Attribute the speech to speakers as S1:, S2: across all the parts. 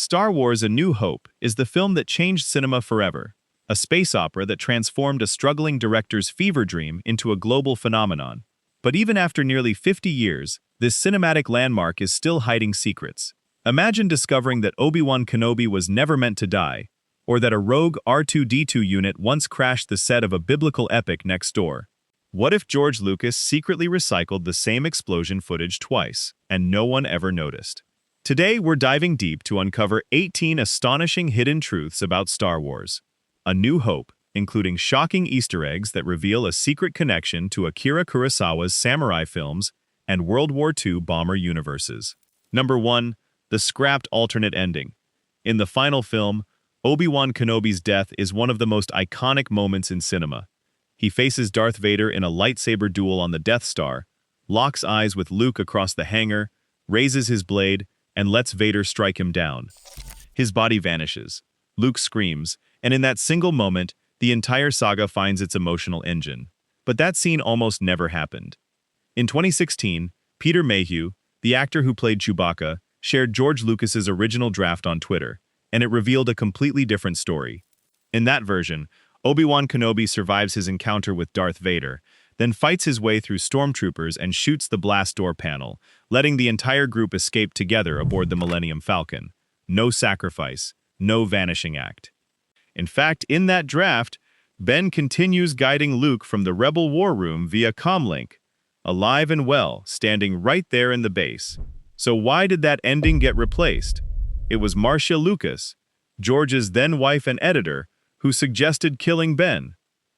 S1: Star Wars: A New Hope is the film that changed cinema forever, a space opera that transformed a struggling director's fever dream into a global phenomenon. But even after nearly 50 years, this cinematic landmark is still hiding secrets. Imagine discovering that Obi-Wan Kenobi was never meant to die, or that a rogue R2-D2 unit once crashed the set of a biblical epic next door. What if George Lucas secretly recycled the same explosion footage twice, and no one ever noticed? Today, we're diving deep to uncover 18 astonishing hidden truths about Star Wars: A New Hope, including shocking Easter eggs that reveal a secret connection to Akira Kurosawa's samurai films and World War II bomber universes. Number 1. The scrapped alternate ending. In the final film, Obi-Wan Kenobi's death is one of the most iconic moments in cinema. He faces Darth Vader in a lightsaber duel on the Death Star, locks eyes with Luke across the hangar, raises his blade, and lets Vader strike him down. His body vanishes. Luke screams, and in that single moment, the entire saga finds its emotional engine. But that scene almost never happened. In 2016, Peter Mayhew, the actor who played Chewbacca, shared George Lucas's original draft on Twitter, and it revealed a completely different story. In that version, Obi-Wan Kenobi survives his encounter with Darth Vader, then fights his way through stormtroopers and shoots the blast door panel, letting the entire group escape together aboard the Millennium Falcon. No sacrifice, no vanishing act. In fact, in that draft, Ben continues guiding Luke from the Rebel War Room via comlink, alive and well, standing right there in the base. So why did that ending get replaced? It was Marcia Lucas, George's then-wife and editor, who suggested killing Ben.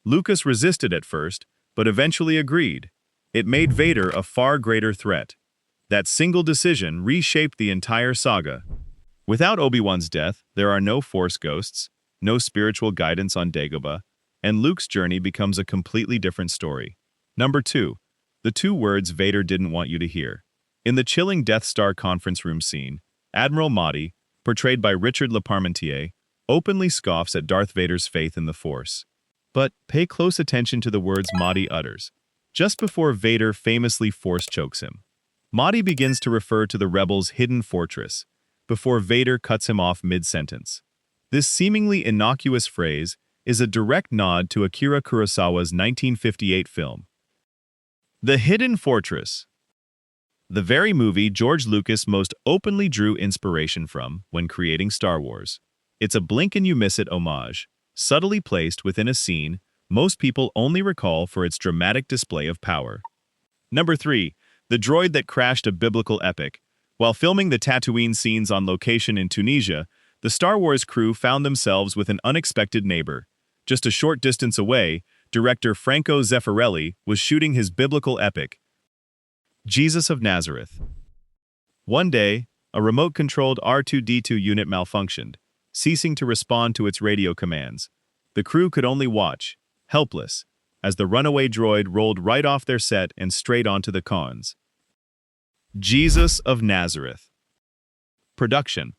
S1: Lucas resisted at first, but eventually agreed. It made Vader a far greater threat. That single decision reshaped the entire saga. Without Obi-Wan's death, there are no Force ghosts, no spiritual guidance on Dagobah, and Luke's journey becomes a completely different story. Number 2. The two words Vader didn't want you to hear. In the chilling Death Star conference room scene, Admiral Motti, portrayed by Richard Leparmentier, openly scoffs at Darth Vader's faith in the Force. But pay close attention to the words Motti utters, just before Vader famously force chokes him. Motti begins to refer to the rebels' hidden fortress, before Vader cuts him off mid-sentence. This seemingly innocuous phrase is a direct nod to Akira Kurosawa's 1958 film, The Hidden Fortress, the very movie George Lucas most openly drew inspiration from when creating Star Wars. It's a blink-and-you-miss-it homage, subtly placed within a scene most people only recall for its dramatic display of power. Number 3. The droid that crashed a biblical epic. While filming the Tatooine scenes on location in Tunisia, the Star Wars crew found themselves with an unexpected neighbor. Just a short distance away, director Franco Zeffirelli was shooting his biblical epic, Jesus of Nazareth. One day, a remote-controlled R2-D2 unit malfunctioned, ceasing to respond to its radio commands. The crew could only watch, helpless, as the runaway droid rolled right off their set and straight onto the cons. Jesus of Nazareth. Production.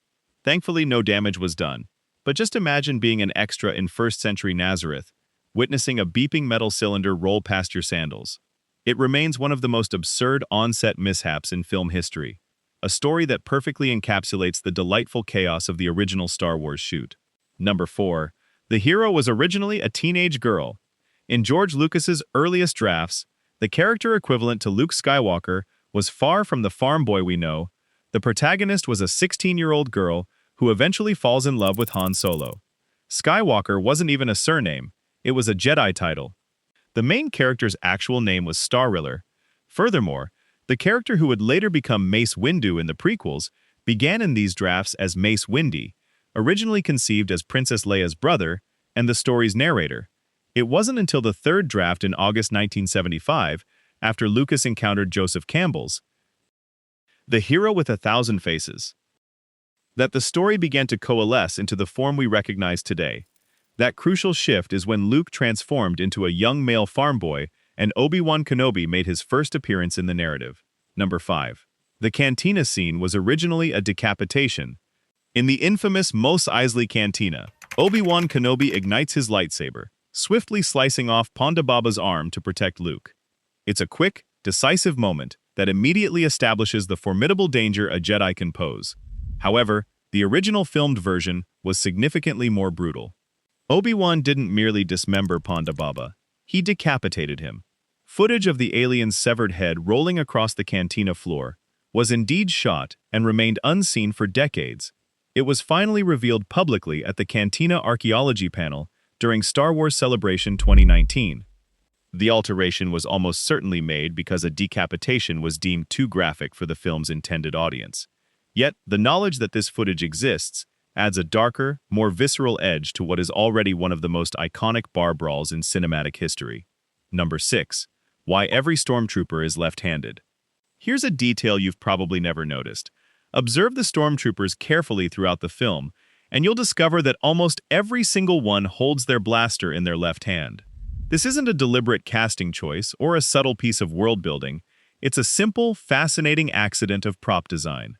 S1: Thankfully, no damage was done, but just imagine being an extra in first-century Nazareth, witnessing a beeping metal cylinder roll past your sandals. It remains one of the most absurd on-set mishaps in film history, a story that perfectly encapsulates the delightful chaos of the original Star Wars shoot. Number 4. The hero was originally a teenage girl. In George Lucas's earliest drafts, the character equivalent to Luke Skywalker was far from the farm boy we know. The protagonist was a 16-year-old girl who eventually falls in love with Han Solo. Skywalker wasn't even a surname, it was a Jedi title. The main character's actual name was Starriller. Furthermore, the character who would later become Mace Windu in the prequels began in these drafts as Mace Windy, originally conceived as Princess Leia's brother and the story's narrator. It wasn't until the third draft in August 1975, after Lucas encountered Joseph Campbell's The Hero with a Thousand Faces, that the story began to coalesce into the form we recognize today. That crucial shift is when Luke transformed into a young male farm boy and Obi-Wan Kenobi made his first appearance in the narrative. Number 5. The cantina scene was originally a decapitation. In the infamous Mos Eisley Cantina, Obi-Wan Kenobi ignites his lightsaber, swiftly slicing off Ponda Baba's arm to protect Luke. It's a quick, decisive moment that immediately establishes the formidable danger a Jedi can pose. However, The original filmed version was significantly more brutal. Obi-Wan didn't merely dismember Ponda Baba, he decapitated him. Footage of the alien's severed head rolling across the cantina floor was indeed shot and remained unseen for decades. It was finally revealed publicly at the Cantina Archaeology panel during Star Wars Celebration 2019. The alteration was almost certainly made because a decapitation was deemed too graphic for the film's intended audience. Yet, the knowledge that this footage exists adds a darker, more visceral edge to what is already one of the most iconic bar brawls in cinematic history. Number 6. Why every stormtrooper is left-handed. Here's a detail you've probably never noticed. Observe the stormtroopers carefully throughout the film, and you'll discover that almost every single one holds their blaster in their left hand. This isn't a deliberate casting choice or a subtle piece of world building. It's a simple, fascinating accident of prop design.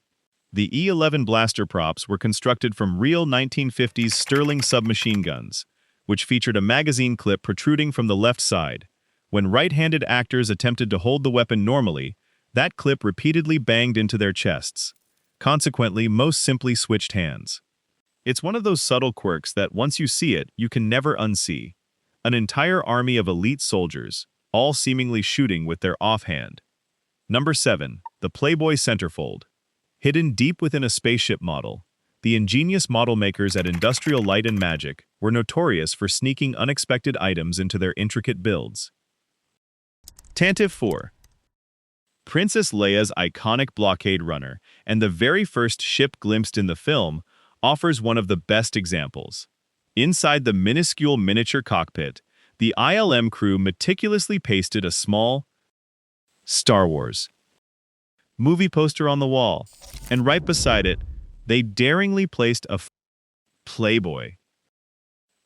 S1: The E-11 blaster props were constructed from real 1950s Sterling submachine guns, which featured a magazine clip protruding from the left side. When right-handed actors attempted to hold the weapon normally, that clip repeatedly banged into their chests. Consequently, most simply switched hands. It's one of those subtle quirks that once you see it, you can never unsee. An entire army of elite soldiers, all seemingly shooting with their offhand. Number 7. The Playboy centerfold. Hidden deep within a spaceship model, the ingenious model makers at Industrial Light and Magic were notorious for sneaking unexpected items into their intricate builds. Tantive 4. Princess Leia's iconic blockade runner, and the very first ship glimpsed in the film, offers one of the best examples. Inside the minuscule miniature cockpit, the ILM crew meticulously pasted a small Star Wars movie poster on the wall, and right beside it, they daringly placed a Playboy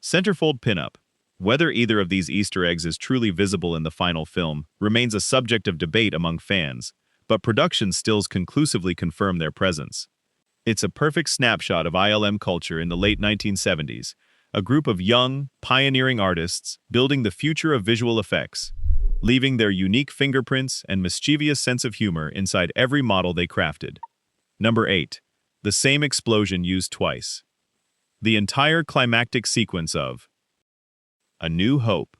S1: centerfold pinup. Whether either of these Easter eggs is truly visible in the final film remains a subject of debate among fans, but production stills conclusively confirm their presence. It's a perfect snapshot of ILM culture in the late 1970s, a group of young, pioneering artists building the future of visual effects, leaving their unique fingerprints and mischievous sense of humor inside every model they crafted. Number 8. The same explosion used twice. The entire climactic sequence of A New Hope.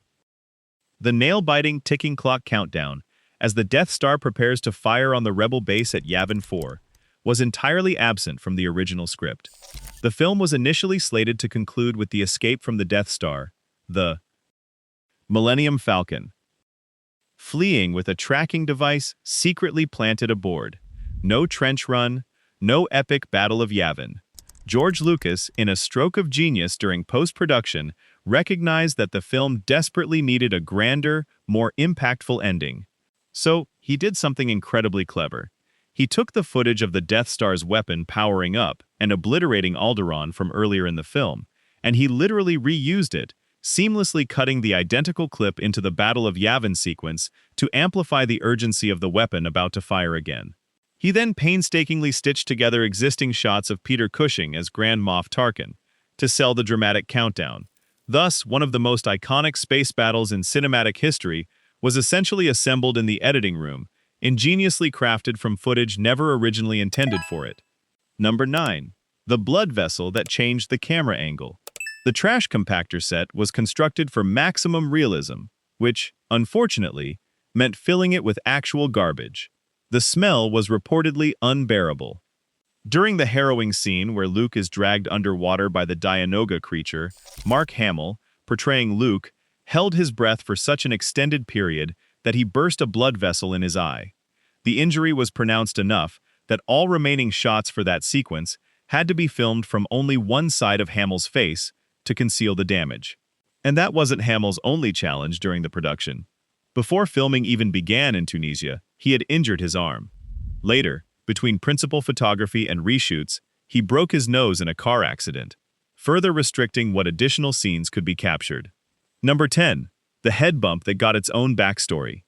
S1: The nail-biting ticking clock countdown, as the Death Star prepares to fire on the Rebel base at Yavin 4, was entirely absent from the original script. The film was initially slated to conclude with the escape from the Death Star, the Millennium Falcon, fleeing with a tracking device secretly planted aboard. No trench run, no epic Battle of Yavin. George Lucas, in a stroke of genius during post-production, recognized that the film desperately needed a grander, more impactful ending. So, he did something incredibly clever. He took the footage of the Death Star's weapon powering up and obliterating Alderaan from earlier in the film, and he literally reused it, seamlessly cutting the identical clip into the Battle of Yavin sequence to amplify the urgency of the weapon about to fire again. He then painstakingly stitched together existing shots of Peter Cushing as Grand Moff Tarkin to sell the dramatic countdown. Thus, one of the most iconic space battles in cinematic history was essentially assembled in the editing room, ingeniously crafted from footage never originally intended for it. Number 9. The blood vessel that changed the camera angle. The trash compactor set was constructed for maximum realism, which, unfortunately, meant filling it with actual garbage. The smell was reportedly unbearable. During the harrowing scene where Luke is dragged underwater by the Dianoga creature, Mark Hamill, portraying Luke, held his breath for such an extended period that he burst a blood vessel in his eye. The injury was pronounced enough that all remaining shots for that sequence had to be filmed from only one side of Hamill's face to conceal the damage. And that wasn't Hamill's only challenge during the production. Before filming even began in Tunisia, he had injured his arm. Later, between principal photography and reshoots, he broke his nose in a car accident, further restricting what additional scenes could be captured. Number 10. The head bump that got its own backstory.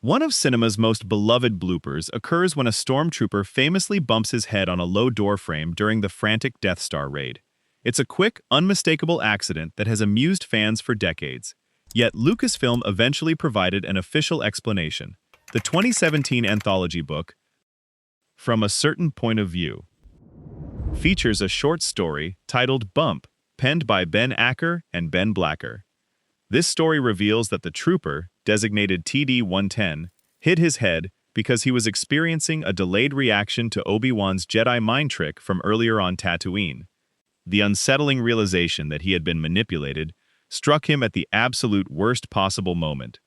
S1: One of cinema's most beloved bloopers occurs when a stormtrooper famously bumps his head on a low doorframe during the frantic Death Star raid. It's a quick, unmistakable accident that has amused fans for decades. Yet Lucasfilm eventually provided an official explanation. The 2017 anthology book, From a Certain Point of View. features a short story titled Bump, penned by Ben Acker and Ben Blacker. This story reveals that the trooper, designated TD-110, hit his head because he was experiencing a delayed reaction to Obi-Wan's Jedi mind trick from earlier on Tatooine. The unsettling realization that he had been manipulated struck him at the absolute worst possible moment.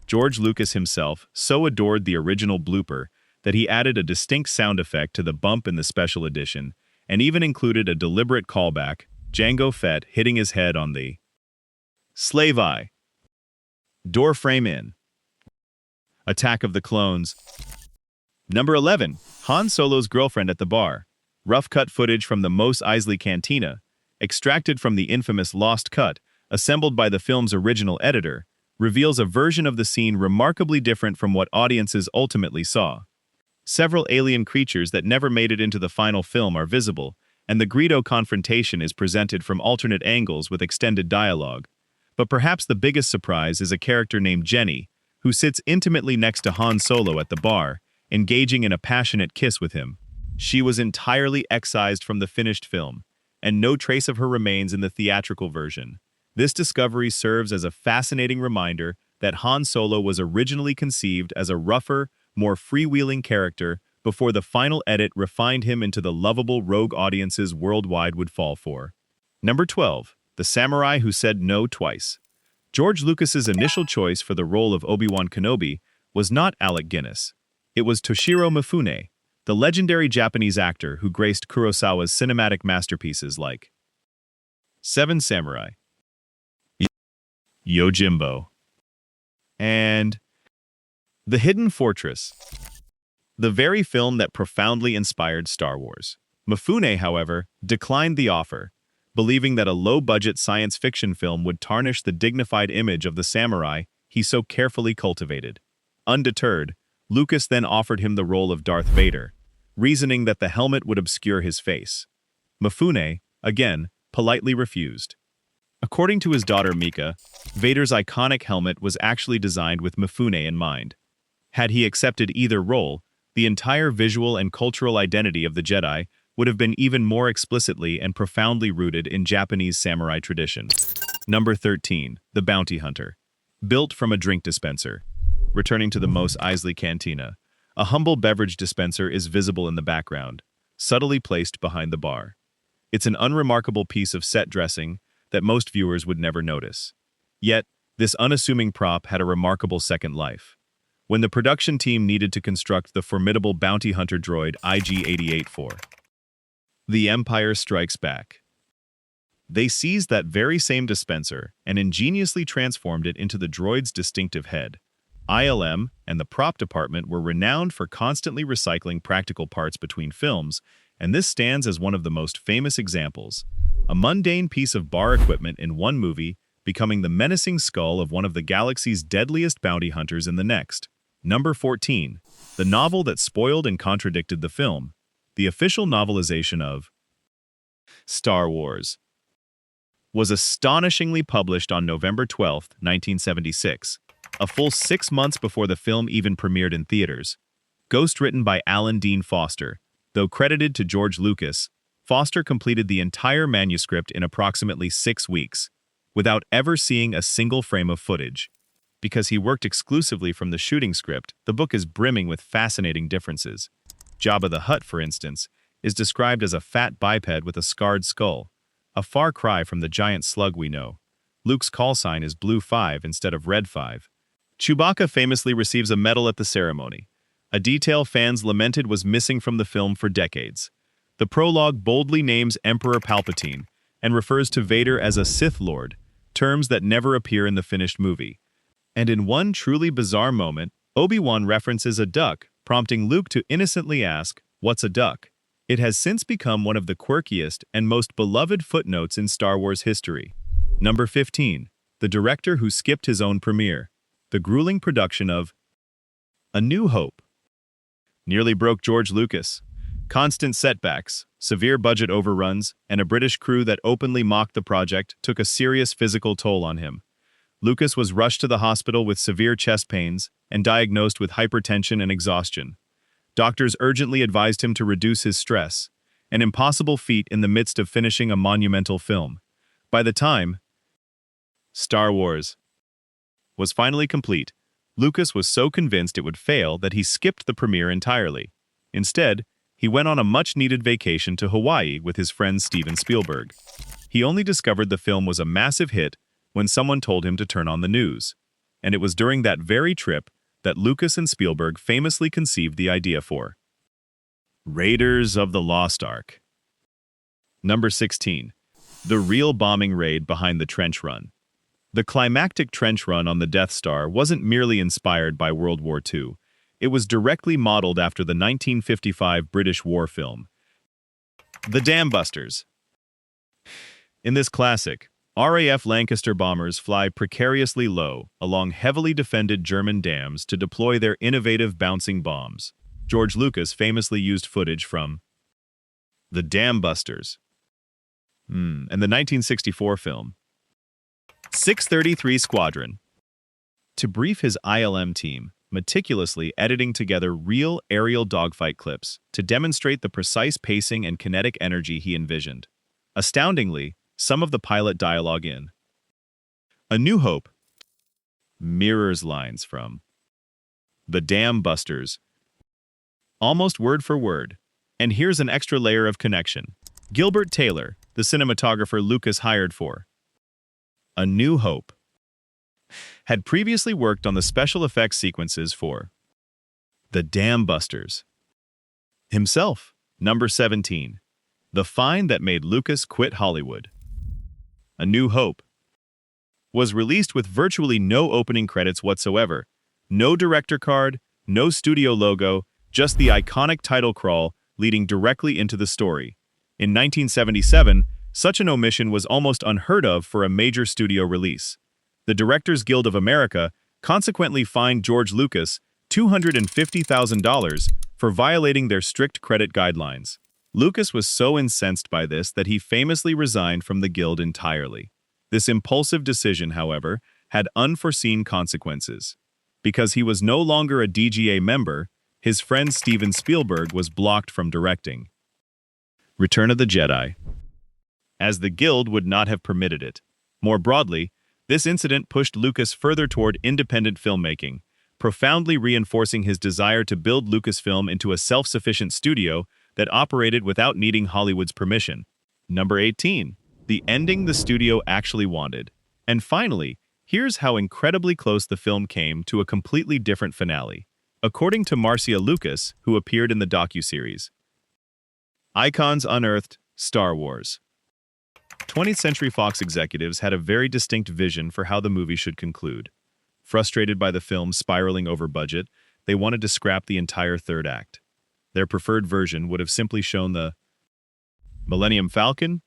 S1: George Lucas himself so adored the original blooper that he added a distinct sound effect to the bump in the special edition, and even included a deliberate callback, Jango Fett hitting his head on the slave eye. Door frame in. Attack of the Clones. Number 11. Han Solo's girlfriend at the bar. Rough-cut footage from the Mos Eisley Cantina, extracted from the infamous Lost Cut, assembled by the film's original editor, reveals a version of the scene remarkably different from what audiences ultimately saw. Several alien creatures that never made it into the final film are visible, and the Greedo confrontation is presented from alternate angles with extended dialogue. But perhaps the biggest surprise is a character named Jenny, who sits intimately next to Han Solo at the bar, engaging in a passionate kiss with him. She was entirely excised from the finished film, and no trace of her remains in the theatrical version. This discovery serves as a fascinating reminder that Han Solo was originally conceived as a rougher, more freewheeling character before the final edit refined him into the lovable rogue audiences worldwide would fall for. Number 12. The Samurai Who Said No Twice. George Lucas's initial choice for the role of Obi-Wan Kenobi was not Alec Guinness. It was Toshiro Mifune, the legendary Japanese actor who graced Kurosawa's cinematic masterpieces like Seven Samurai, Yojimbo, and The Hidden Fortress, the very film that profoundly inspired Star Wars. Mifune, however, declined the offer, believing that a low-budget science fiction film would tarnish the dignified image of the samurai he so carefully cultivated. Undeterred, Lucas then offered him the role of Darth Vader, reasoning that the helmet would obscure his face. Mifune, again, politely refused. According to his daughter Mika, Vader's iconic helmet was actually designed with Mifune in mind. Had he accepted either role, the entire visual and cultural identity of the Jedi would have been even more explicitly and profoundly rooted in Japanese samurai tradition. Number 13. The Bounty Hunter. Built from a drink dispenser. Returning to the Mos Eisley Cantina, a humble beverage dispenser is visible in the background, subtly placed behind the bar. It's an unremarkable piece of set dressing that most viewers would never notice. Yet, this unassuming prop had a remarkable second life. When the production team needed to construct the formidable bounty hunter droid IG-88 for The Empire Strikes Back, they seized that very same dispenser and ingeniously transformed it into the droid's distinctive head. ILM and the prop department were renowned for constantly recycling practical parts between films, and this stands as one of the most famous examples. A mundane piece of bar equipment in one movie becoming the menacing skull of one of the galaxy's deadliest bounty hunters in the next. Number 14. The novel that spoiled and contradicted the film. The official novelization of Star Wars was astonishingly published on November 12, 1976, a full 6 months before the film even premiered in theaters. Ghostwritten by Alan Dean Foster, though credited to George Lucas, Foster completed the entire manuscript in approximately 6 weeks, without ever seeing a single frame of footage. Because he worked exclusively from the shooting script, the book is brimming with fascinating differences. Jabba the Hutt, for instance, is described as a fat biped with a scarred skull, a far cry from the giant slug we know. Luke's call sign is Blue 5 instead of Red 5. Chewbacca famously receives a medal at the ceremony, a detail fans lamented was missing from the film for decades. The prologue boldly names Emperor Palpatine and refers to Vader as a Sith Lord, terms that never appear in the finished movie. And in one truly bizarre moment, Obi-Wan references a duck, prompting Luke to innocently ask, "What's a duck?" It has since become one of the quirkiest and most beloved footnotes in Star Wars history. Number 15. The director who skipped his own premiere. The grueling production of A New Hope nearly broke George Lucas. Constant setbacks, severe budget overruns, and a British crew that openly mocked the project took a serious physical toll on him. Lucas was rushed to the hospital with severe chest pains and diagnosed with hypertension and exhaustion. Doctors urgently advised him to reduce his stress, an impossible feat in the midst of finishing a monumental film. By the time Star Wars was finally complete, Lucas was so convinced it would fail that he skipped the premiere entirely. Instead, he went on a much-needed vacation to Hawaii with his friend Steven Spielberg. He only discovered the film was a massive hit when someone told him to turn on the news. And it was during that very trip that Lucas and Spielberg famously conceived the idea for Raiders of the Lost Ark. Number 16. The real bombing raid behind the trench run. The climactic trench run on the Death Star wasn't merely inspired by World War II. It was directly modeled after the 1955 British war film, The Dam Busters. In this classic, RAF Lancaster bombers fly precariously low along heavily defended German dams to deploy their innovative bouncing bombs. George Lucas famously used footage from The Dam Busters and the 1964 film 633 Squadron to brief his ILM team, meticulously editing together real aerial dogfight clips to demonstrate the precise pacing and kinetic energy he envisioned. Astoundingly, some of the pilot dialogue in A New Hope mirrors lines from The Dam Busters, almost word for word. And here's an extra layer of connection. Gilbert Taylor, the cinematographer Lucas hired for A New Hope, had previously worked on the special effects sequences for The Dam Busters himself. Number 17. The find that made Lucas quit Hollywood. A New Hope was released with virtually no opening credits whatsoever, no director card, no studio logo, just the iconic title crawl leading directly into the story. In 1977, such an omission was almost unheard of for a major studio release. The Directors Guild of America consequently fined George Lucas $250,000 for violating their strict credit guidelines. Lucas was so incensed by this that he famously resigned from the guild entirely. This impulsive decision, however, had unforeseen consequences. Because he was no longer a DGA member, his friend Steven Spielberg was blocked from directing Return of the Jedi, as the guild would not have permitted it. More broadly, this incident pushed Lucas further toward independent filmmaking, profoundly reinforcing his desire to build Lucasfilm into a self-sufficient studio that operated without needing Hollywood's permission. Number 18. The ending the studio actually wanted. And finally, here's how incredibly close the film came to a completely different finale. According to Marcia Lucas, who appeared in the docuseries Icons Unearthed, Star Wars. 20th Century Fox executives had a very distinct vision for how the movie should conclude. Frustrated by the film spiraling over budget, they wanted to scrap the entire third act. Their preferred version would have simply shown the Millennium Falcon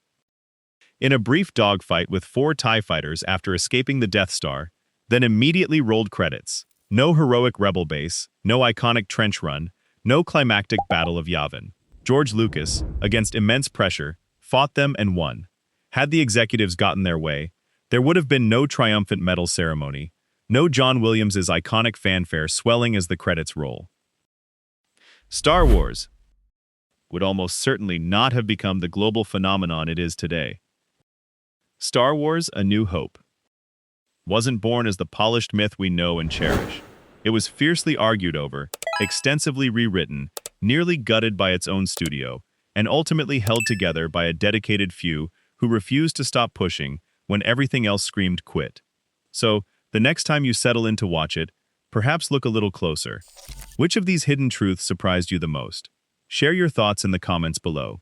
S1: in a brief dogfight with 4 TIE fighters after escaping the Death Star, then immediately rolled credits. No heroic rebel base, no iconic trench run, no climactic Battle of Yavin. George Lucas, against immense pressure, fought them and won. Had the executives gotten their way, there would have been no triumphant medal ceremony, no John Williams' iconic fanfare swelling as the credits roll. Star Wars would almost certainly not have become the global phenomenon it is today. Star Wars: A New Hope wasn't born as the polished myth we know and cherish. It was fiercely argued over, extensively rewritten, nearly gutted by its own studio, and ultimately held together by a dedicated few who refused to stop pushing when everything else screamed quit. So, the next time you settle in to watch it, perhaps look a little closer. Which of these hidden truths surprised you the most? Share your thoughts in the comments below.